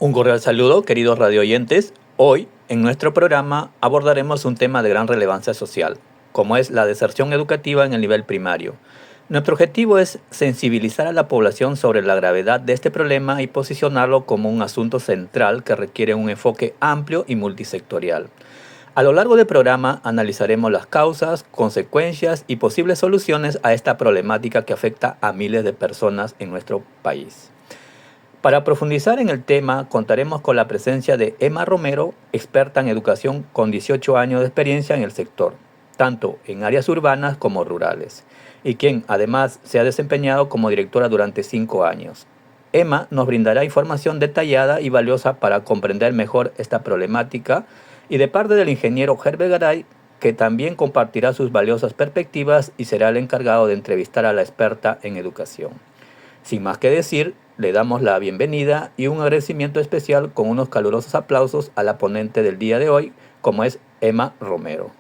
Un cordial saludo, queridos radioyentes. Hoy, en nuestro programa, abordaremos un tema de gran relevancia social, como es la deserción educativa en el nivel primario. Nuestro objetivo es sensibilizar a la población sobre la gravedad de este problema y posicionarlo como un asunto central que requiere un enfoque amplio y multisectorial. A lo largo del programa analizaremos las causas, consecuencias y posibles soluciones a esta problemática que afecta a miles de personas en nuestro país. Para profundizar en el tema, contaremos con la presencia de Emma Romero, experta en educación con 18 años de experiencia en el sector, tanto en áreas urbanas como rurales, y quien además se ha desempeñado como directora durante 5 años. Emma nos brindará información detallada y valiosa para comprender mejor esta problemática, y de parte del ingeniero Herbert Garay, que también compartirá sus valiosas perspectivas y será el encargado de entrevistar a la experta en educación. Sin más que decir, le damos la bienvenida y un agradecimiento especial con unos calurosos aplausos a la ponente del día de hoy, como es Emma Romero.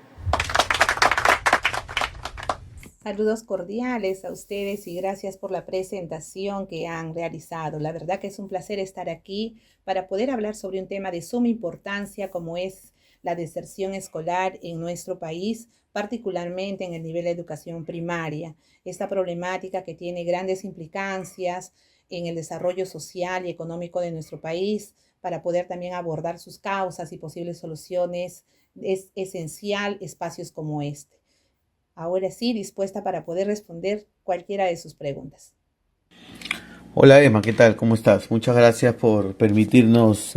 Saludos cordiales a ustedes y gracias por la presentación que han realizado. La verdad que es un placer estar aquí para poder hablar sobre un tema de suma importancia como es la deserción escolar en nuestro país, particularmente en el nivel de educación primaria. Esta problemática que tiene grandes implicancias en el desarrollo social y económico de nuestro país, para poder también abordar sus causas y posibles soluciones, es esencial espacios como este. Ahora sí, dispuesta para poder responder cualquiera de sus preguntas. Hola Emma, ¿qué tal? ¿Cómo estás? Muchas gracias por permitirnos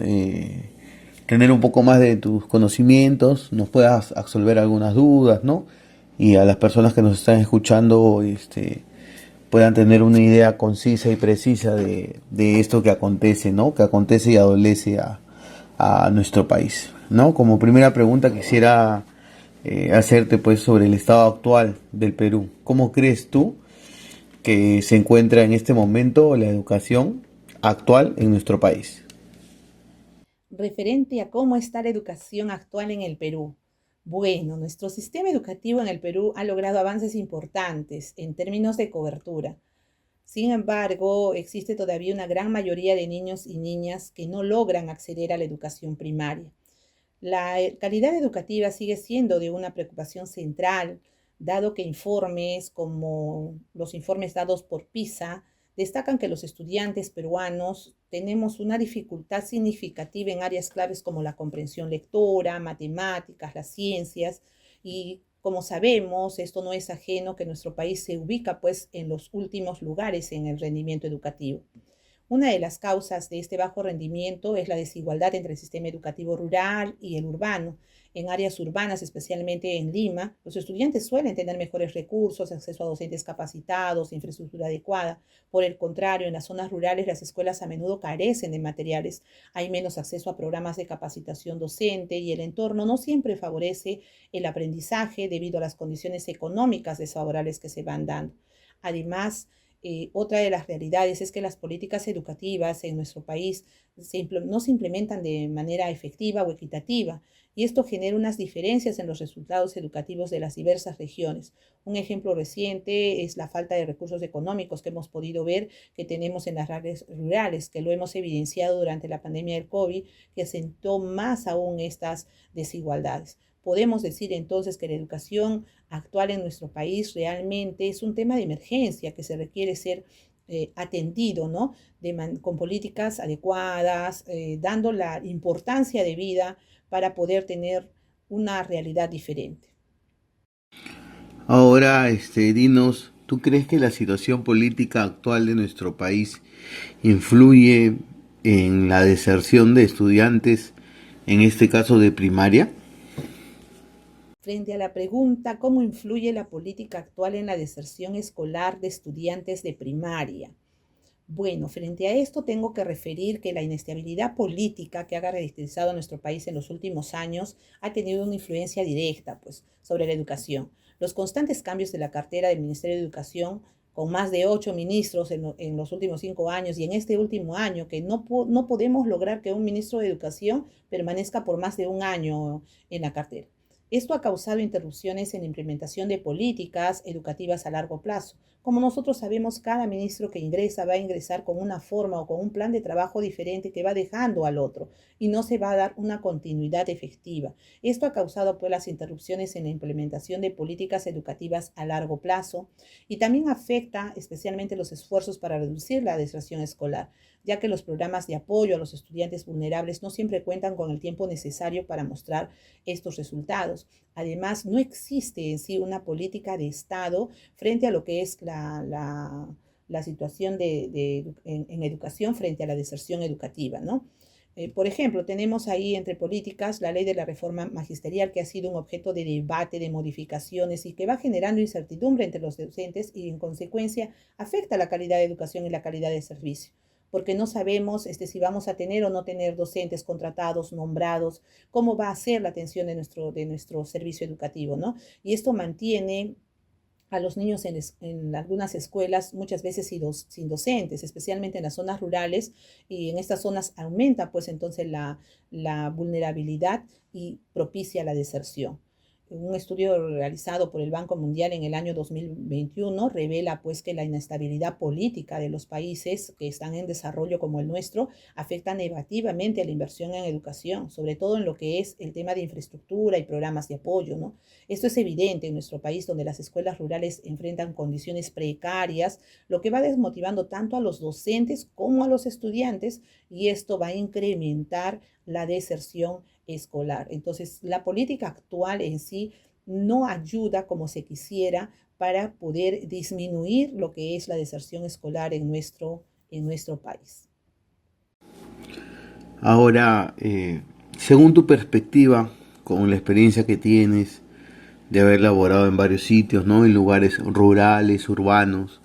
tener un poco más de tus conocimientos, nos puedas absolver algunas dudas, ¿no? Y a las personas que nos están escuchando puedan tener una idea concisa y precisa de esto que acontece, ¿no? Que acontece y adolece a nuestro país, ¿no? Como primera pregunta quisiera hacerte pues sobre el estado actual del Perú. ¿Cómo crees tú que se encuentra en este momento la educación actual en nuestro país? Referente a cómo está la educación actual en el Perú. Bueno, nuestro sistema educativo en el Perú ha logrado avances importantes en términos de cobertura. Sin embargo, existe todavía una gran mayoría de niños y niñas que no logran acceder a la educación primaria. La calidad educativa sigue siendo de una preocupación central, dado que informes como los informes dados por PISA destacan que los estudiantes peruanos tenemos una dificultad significativa en áreas claves como la comprensión lectora, matemáticas, las ciencias, y como sabemos, esto no es ajeno que nuestro país se ubica pues en los últimos lugares en el rendimiento educativo. Una de las causas de este bajo rendimiento es la desigualdad entre el sistema educativo rural y el urbano. En áreas urbanas, especialmente en Lima, los estudiantes suelen tener mejores recursos, acceso a docentes capacitados, infraestructura adecuada. Por el contrario, en las zonas rurales las escuelas a menudo carecen de materiales, hay menos acceso a programas de capacitación docente y el entorno no siempre favorece el aprendizaje debido a las condiciones económicas desfavorables que se van dando. Además, otra de las realidades es que las políticas educativas en nuestro país no se implementan de manera efectiva o equitativa, y esto genera unas diferencias en los resultados educativos de las diversas regiones. Un ejemplo reciente es la falta de recursos económicos que hemos podido ver que tenemos en las áreas rurales, que lo hemos evidenciado durante la pandemia del COVID, que acentuó más aún estas desigualdades. Podemos decir entonces que la educación actual en nuestro país realmente es un tema de emergencia que se requiere ser atendido, ¿no? Con políticas adecuadas, dando la importancia de vida para poder tener una realidad diferente. Ahora, dinos, ¿tú crees que la situación política actual de nuestro país influye en la deserción de estudiantes, en este caso de primaria? Frente a la pregunta, ¿cómo influye la política actual en la deserción escolar de estudiantes de primaria? Bueno, frente a esto tengo que referir que la inestabilidad política que ha caracterizado a nuestro país en los últimos años ha tenido una influencia directa, pues, sobre la educación. Los constantes cambios de la cartera del Ministerio de Educación, con más de 8 ministros en los últimos 5 años y en este último año, que no podemos lograr que un ministro de Educación permanezca por más de un año en la cartera. Esto ha causado interrupciones en la implementación de políticas educativas a largo plazo. Como nosotros sabemos, cada ministro que ingresa va a ingresar con una forma o con un plan de trabajo diferente que va dejando al otro y no se va a dar una continuidad efectiva. Esto ha causado pues las interrupciones en la implementación de políticas educativas a largo plazo y también afecta especialmente los esfuerzos para reducir la deserción escolar, ya que los programas de apoyo a los estudiantes vulnerables no siempre cuentan con el tiempo necesario para mostrar estos resultados. Además, no existe en sí una política de Estado frente a lo que es la situación en educación frente a la deserción educativa, ¿no? Por ejemplo, tenemos ahí entre políticas la ley de la reforma magisterial, que ha sido un objeto de debate, de modificaciones y que va generando incertidumbre entre los docentes y en consecuencia afecta la calidad de educación y la calidad de servicio, porque no sabemos si vamos a tener o no tener docentes contratados, nombrados, cómo va a ser la atención de nuestro servicio educativo, ¿no? Y esto mantiene a los niños en algunas escuelas muchas veces sin docentes, especialmente en las zonas rurales, y en estas zonas aumenta pues entonces la vulnerabilidad y propicia la deserción. Un estudio realizado por el Banco Mundial en el año 2021 revela pues que la inestabilidad política de los países que están en desarrollo como el nuestro afecta negativamente a la inversión en educación, sobre todo en lo que es el tema de infraestructura y programas de apoyo, ¿no? Esto es evidente en nuestro país, donde las escuelas rurales enfrentan condiciones precarias, lo que va desmotivando tanto a los docentes como a los estudiantes, y esto va a incrementar la deserción escolar. Entonces, la política actual en sí no ayuda como se quisiera para poder disminuir lo que es la deserción escolar en nuestro país. Ahora, según tu perspectiva, con la experiencia que tienes de haber laborado en varios sitios, ¿no? En lugares rurales, urbanos,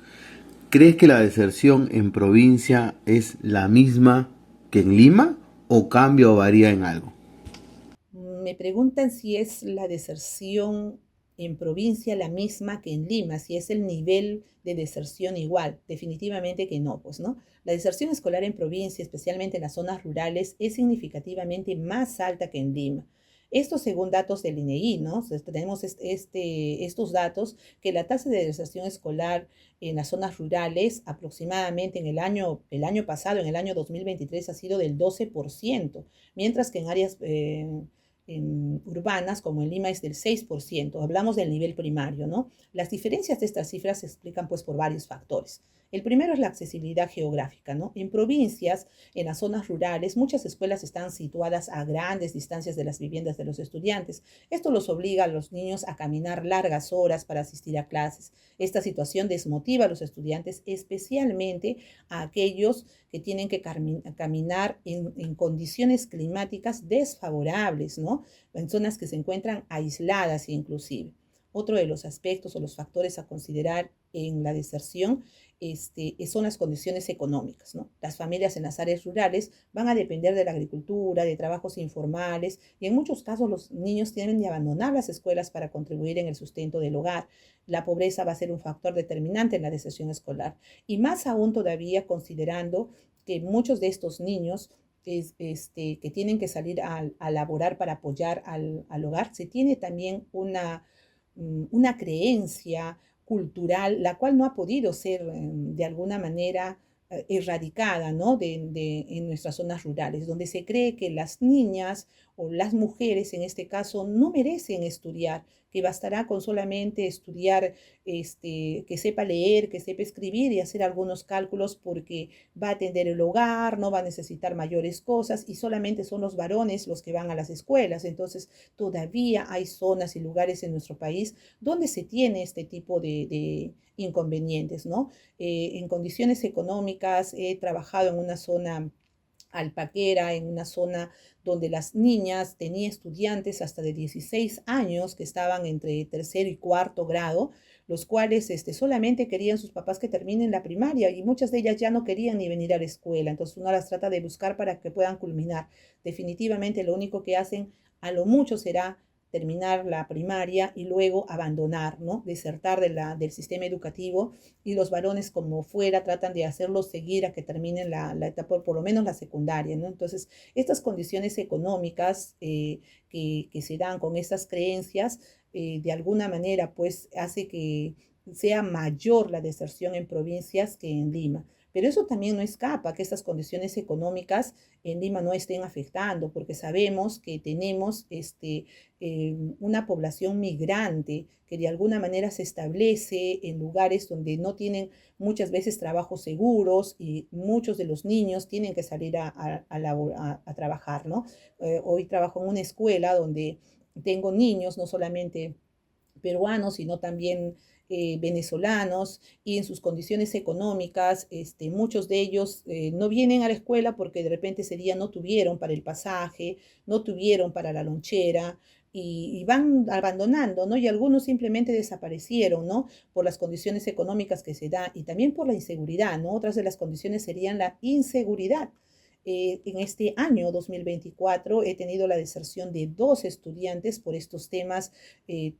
¿crees que la deserción en provincia es la misma que en Lima o cambia o varía en algo? Me preguntan si es la deserción en provincia la misma que en Lima, si es el nivel de deserción igual. Definitivamente que no, pues, ¿no? La deserción escolar en provincia, especialmente en las zonas rurales, es significativamente más alta que en Lima. Esto según datos del INEGI, ¿no? Tenemos estos datos que la tasa de deserción escolar en las zonas rurales aproximadamente el año pasado, en el año 2023, ha sido del 12%, mientras que en áreas urbanas, como en Lima, es del 6%. Hablamos del nivel primario, ¿no? Las diferencias de estas cifras se explican pues por varios factores. El primero es la accesibilidad geográfica, ¿no? En provincias, en las zonas rurales, muchas escuelas están situadas a grandes distancias de las viviendas de los estudiantes. Esto los obliga a los niños a caminar largas horas para asistir a clases. Esta situación desmotiva a los estudiantes, especialmente a aquellos que tienen que caminar en condiciones climáticas desfavorables, ¿no? En zonas que se encuentran aisladas inclusive. Otro de los aspectos o los factores a considerar en la deserción son las condiciones económicas, ¿no? Las familias en las áreas rurales van a depender de la agricultura, de trabajos informales, y en muchos casos los niños tienen que abandonar las escuelas para contribuir en el sustento del hogar. La pobreza va a ser un factor determinante en la deserción escolar, y más aún todavía considerando que muchos de estos niños que tienen que salir a laborar para apoyar al hogar, se tiene también una creencia cultural, la cual no ha podido ser de alguna manera erradicada, ¿no? En nuestras zonas rurales, donde se cree que las niñas o las mujeres, en este caso, no merecen estudiar, que bastará con solamente estudiar, que sepa leer, que sepa escribir y hacer algunos cálculos porque va a atender el hogar, no va a necesitar mayores cosas y solamente son los varones los que van a las escuelas. Entonces, todavía hay zonas y lugares en nuestro país donde se tiene este tipo de inconvenientes, ¿no? En condiciones económicas he trabajado en una zona alpaquera, en una zona donde las niñas tenían estudiantes hasta de 16 años que estaban entre tercer y cuarto grado, los cuales solamente querían sus papás que terminen la primaria y muchas de ellas ya no querían ni venir a la escuela, entonces uno las trata de buscar para que puedan culminar. Definitivamente lo único que hacen a lo mucho será terminar la primaria y luego abandonar, ¿no? Desertar del sistema educativo, y los varones como fuera tratan de hacerlos seguir a que terminen la etapa, por lo menos la secundaria, ¿no? Entonces, estas condiciones económicas que se dan con estas creencias, de alguna manera, pues hace que sea mayor la deserción en provincias que en Lima. Pero eso también no escapa que estas condiciones económicas en Lima no estén afectando, porque sabemos que tenemos una población migrante que de alguna manera se establece en lugares donde no tienen muchas veces trabajos seguros, y muchos de los niños tienen que salir a trabajar, ¿no? Hoy trabajo en una escuela donde tengo niños, no solamente peruanos, sino también venezolanos, y en sus condiciones económicas, muchos de ellos no vienen a la escuela porque de repente ese día no tuvieron para el pasaje, no tuvieron para la lonchera, y van abandonando, ¿no? Y algunos simplemente desaparecieron, ¿no? Por las condiciones económicas que se dan, y también por la inseguridad, ¿no? Otras de las condiciones serían la inseguridad. En este año 2024 he tenido la deserción de 2 estudiantes por estos temas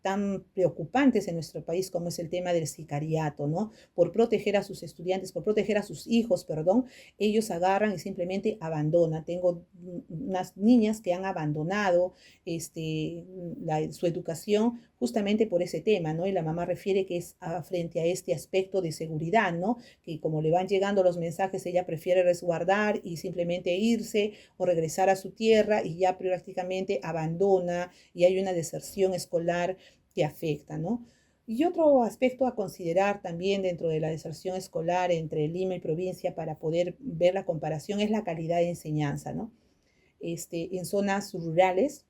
tan preocupantes en nuestro país, como es el tema del sicariato, ¿no? Por proteger a sus estudiantes, por proteger a sus hijos, perdón, ellos agarran y simplemente abandonan. Tengo unas niñas que han abandonado su educación justamente por ese tema, ¿no? Y la mamá refiere que es frente a este aspecto de seguridad, ¿no? Que como le van llegando los mensajes, ella prefiere resguardar y simplemente irse o regresar a su tierra, y ya prácticamente abandona, y hay una deserción escolar que afecta, ¿no? Y otro aspecto a considerar también dentro de la deserción escolar entre Lima y provincia, para poder ver la comparación, es la calidad de enseñanza, ¿no? En zonas rurales,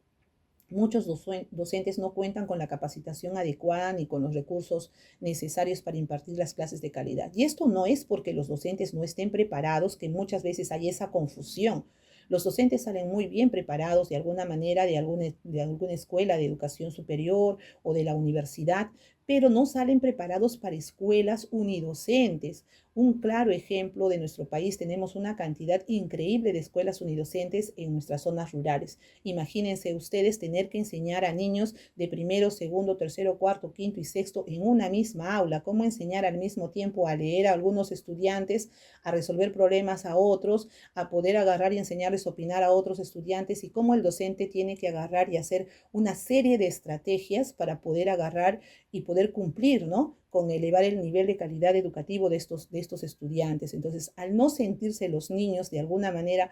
muchos docentes no cuentan con la capacitación adecuada ni con los recursos necesarios para impartir las clases de calidad. Y esto no es porque los docentes no estén preparados, que muchas veces hay esa confusión. Los docentes salen muy bien preparados de alguna manera de alguna escuela de educación superior o de la universidad, pero no salen preparados para escuelas unidocentes. Un claro ejemplo de nuestro país: tenemos una cantidad increíble de escuelas unidocentes en nuestras zonas rurales. Imagínense ustedes tener que enseñar a niños de primero, segundo, tercero, cuarto, quinto y sexto en una misma aula. ¿Cómo enseñar al mismo tiempo a leer a algunos estudiantes, a resolver problemas a otros, a poder agarrar y enseñarles a opinar a otros estudiantes? Y cómo el docente tiene que agarrar y hacer una serie de estrategias para poder agarrar y poder cumplir, ¿no?, con elevar el nivel de calidad educativo de estos estudiantes. Entonces, al no sentirse los niños de alguna manera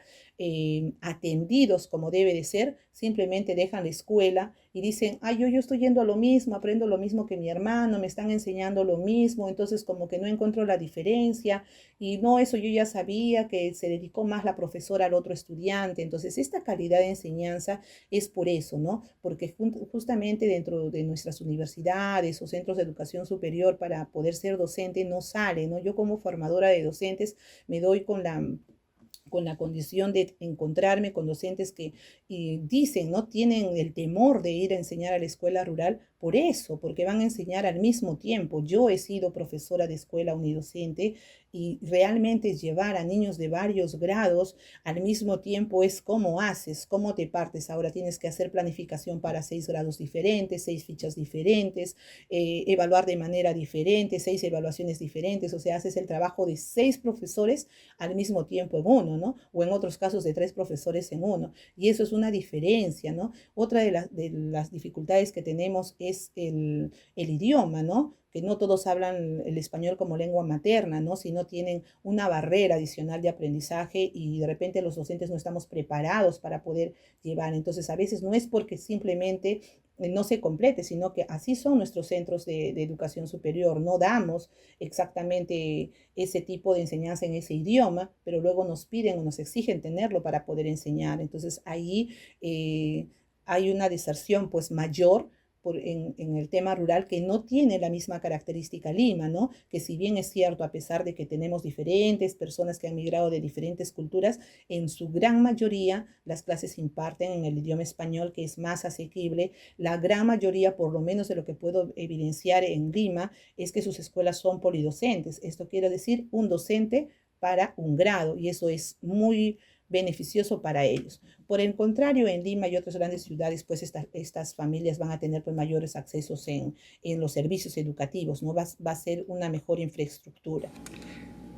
atendidos como debe de ser, simplemente dejan la escuela y dicen: ay, yo estoy yendo a lo mismo, aprendo lo mismo que mi hermano, me están enseñando lo mismo, entonces como que no encuentro la diferencia, y no, eso yo ya sabía, que se dedicó más la profesora al otro estudiante. Entonces, esta calidad de enseñanza es por eso, ¿no? Porque justamente dentro de nuestras universidades o centros de educación superior, para poder ser docente no sale, ¿no? Yo como formadora de docentes me doy con la condición de encontrarme con docentes que dicen, ¿no?, tienen el temor de ir a enseñar a la escuela rural por eso, porque van a enseñar al mismo tiempo. Yo he sido profesora de escuela unidocente, y realmente llevar a niños de varios grados al mismo tiempo es cómo haces, cómo te partes. Ahora tienes que hacer planificación para 6 grados diferentes, 6 fichas diferentes, evaluar de manera diferente, 6 evaluaciones diferentes. O sea, haces el trabajo de 6 profesores al mismo tiempo en uno, ¿no? O en otros casos de 3 profesores en uno. Y eso es una diferencia, ¿no? Otra de las dificultades que tenemos es el idioma, ¿no? Que no todos hablan el español como lengua materna, ¿no? Si no tienen una barrera adicional de aprendizaje, y de repente los docentes no estamos preparados para poder llevar. Entonces, a veces no es porque simplemente no se complete, sino que así son nuestros centros de educación superior. No damos exactamente ese tipo de enseñanza en ese idioma, pero luego nos piden o nos exigen tenerlo para poder enseñar. Entonces, ahí hay una deserción pues mayor en el tema rural, que no tiene la misma característica Lima, ¿no? Que si bien es cierto, a pesar de que tenemos diferentes personas que han migrado de diferentes culturas, en su gran mayoría las clases se imparten en el idioma español, que es más asequible. La gran mayoría, por lo menos de lo que puedo evidenciar en Lima, es que sus escuelas son polidocentes. Esto quiere decir un docente para un grado, y eso es muy beneficioso para ellos. Por el contrario, en Lima y otras grandes ciudades, pues estas familias van a tener pues, mayores accesos en los servicios educativos, ¿no? Va a ser una mejor infraestructura.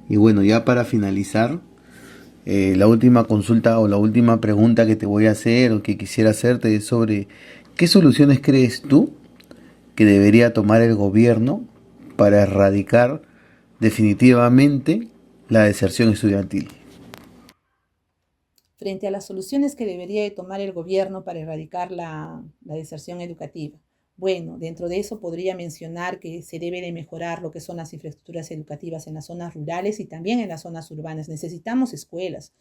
Y bueno, ya para finalizar, la última consulta o la última pregunta que te voy a hacer o que quisiera hacerte es sobre qué soluciones crees tú que debería tomar el gobierno para erradicar definitivamente la deserción estudiantil. Frente a las soluciones que debería de tomar el gobierno para erradicar la deserción educativa. Bueno, dentro de eso podría mencionar que se debe de mejorar lo que son las infraestructuras educativas en las zonas rurales y también en las zonas urbanas. Necesitamos escuelas,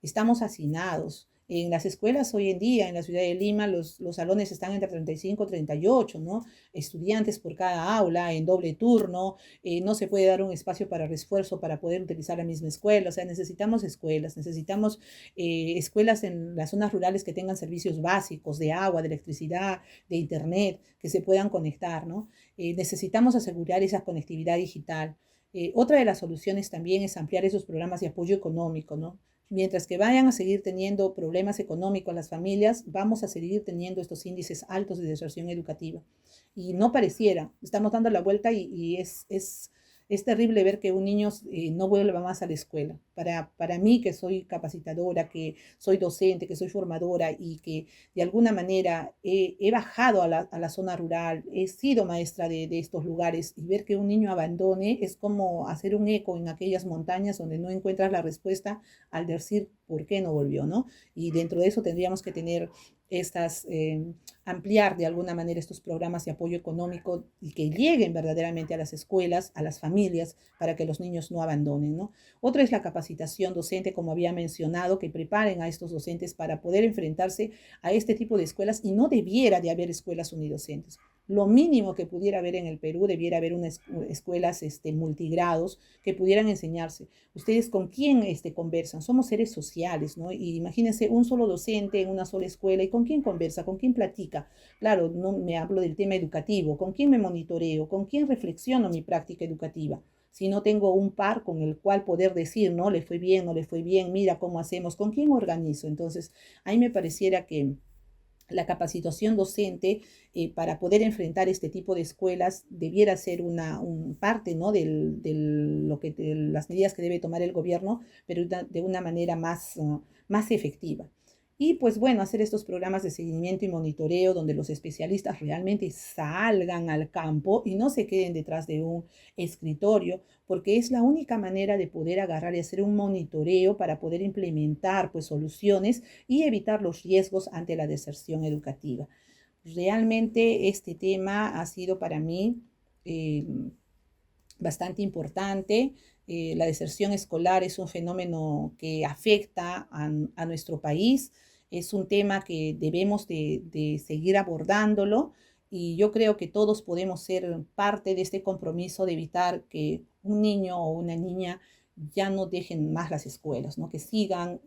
estamos hacinados. En las escuelas hoy en día, en la ciudad de Lima, los salones están entre 35 y 38, ¿no? Estudiantes por cada aula, en doble turno, no se puede dar un espacio para refuerzo para poder utilizar la misma escuela, o sea, necesitamos escuelas en las zonas rurales que tengan servicios básicos de agua, de electricidad, de internet, que se puedan conectar, ¿no? Necesitamos asegurar esa conectividad digital. Otra de las soluciones también es ampliar esos programas de apoyo económico, ¿no? Mientras que vayan a seguir teniendo problemas económicos las familias, vamos a seguir teniendo estos índices altos de deserción educativa. Y no pareciera, estamos dando la vuelta y es terrible ver que un niño no vuelva más a la escuela. Para mí, que soy capacitadora, que soy docente, que soy formadora y que de alguna manera he bajado a la zona rural, he sido maestra de estos lugares y ver que un niño abandone es como hacer un eco en aquellas montañas donde no encuentras la respuesta al decir por qué no volvió, ¿no? Y dentro de eso tendríamos que tener ampliar de alguna manera estos programas de apoyo económico y que lleguen verdaderamente a las escuelas, a las familias, para que los niños no abandonen, ¿no? Otra es la capacitación docente, como había mencionado, que preparen a estos docentes para poder enfrentarse a este tipo de escuelas y no debiera de haber escuelas unidocentes. Lo mínimo que pudiera haber en el Perú, debiera haber unas escuelas multigrados que pudieran enseñarse. ¿Ustedes con quién conversan? Somos seres sociales, ¿no? Y imagínense un solo docente en una sola escuela. ¿Y con quién conversa? ¿Con quién platica? Claro, no me hablo del tema educativo. ¿Con quién me monitoreo? ¿Con quién reflexiono mi práctica educativa? Si no tengo un par con el cual poder decir, no, le fue bien, no le fue bien, mira cómo hacemos, ¿con quién organizo? Entonces, ahí me pareciera que la capacitación docente para poder enfrentar este tipo de escuelas debiera ser una parte, ¿no? De las medidas que debe tomar el gobierno, pero de una manera más efectiva. Y pues bueno, hacer estos programas de seguimiento y monitoreo donde los especialistas realmente salgan al campo y no se queden detrás de un escritorio, porque es la única manera de poder agarrar y hacer un monitoreo para poder implementar pues soluciones y evitar los riesgos ante la deserción educativa. Realmente este tema ha sido para mí bastante importante. La deserción escolar es un fenómeno que afecta a nuestro país. Es un tema que debemos de seguir abordándolo y yo creo que todos podemos ser parte de este compromiso de evitar que un niño o una niña ya no dejen más las escuelas, ¿no? Que sigan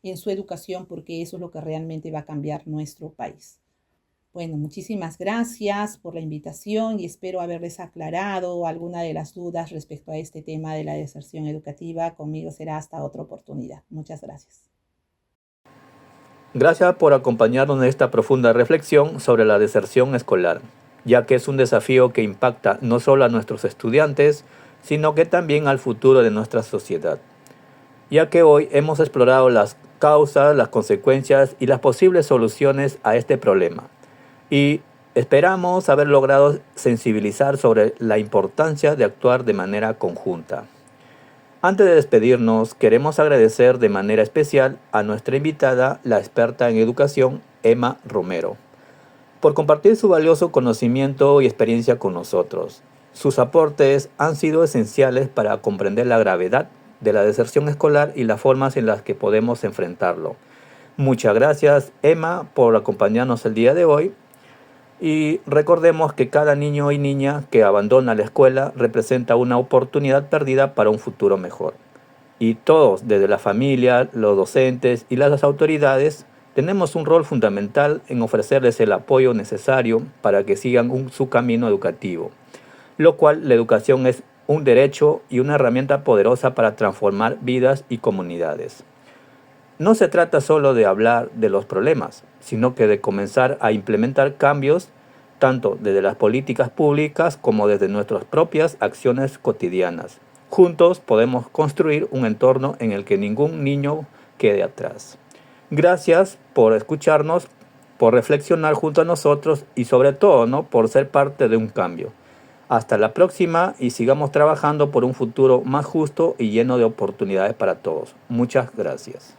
en su educación porque eso es lo que realmente va a cambiar nuestro país. Bueno, muchísimas gracias por la invitación y espero haberles aclarado alguna de las dudas respecto a este tema de la deserción educativa. Conmigo será hasta otra oportunidad. Muchas gracias. Gracias por acompañarnos en esta profunda reflexión sobre la deserción escolar, ya que es un desafío que impacta no solo a nuestros estudiantes, sino que también al futuro de nuestra sociedad. Ya que hoy hemos explorado las causas, las consecuencias y las posibles soluciones a este problema. Y esperamos haber logrado sensibilizar sobre la importancia de actuar de manera conjunta. Antes de despedirnos, queremos agradecer de manera especial a nuestra invitada, la experta en educación, Emma Romero, por compartir su valioso conocimiento y experiencia con nosotros. Sus aportes han sido esenciales para comprender la gravedad de la deserción escolar y las formas en las que podemos enfrentarlo. Muchas gracias, Emma, por acompañarnos el día de hoy. Y recordemos que cada niño y niña que abandona la escuela representa una oportunidad perdida para un futuro mejor. Y todos, desde la familia, los docentes y las autoridades, tenemos un rol fundamental en ofrecerles el apoyo necesario para que sigan su camino educativo, lo cual la educación es un derecho y una herramienta poderosa para transformar vidas y comunidades. No se trata solo de hablar de los problemas, sino que de comenzar a implementar cambios tanto desde las políticas públicas como desde nuestras propias acciones cotidianas. Juntos podemos construir un entorno en el que ningún niño quede atrás. Gracias por escucharnos, por reflexionar junto a nosotros y sobre todo, ¿no?, por ser parte de un cambio. Hasta la próxima y sigamos trabajando por un futuro más justo y lleno de oportunidades para todos. Muchas gracias.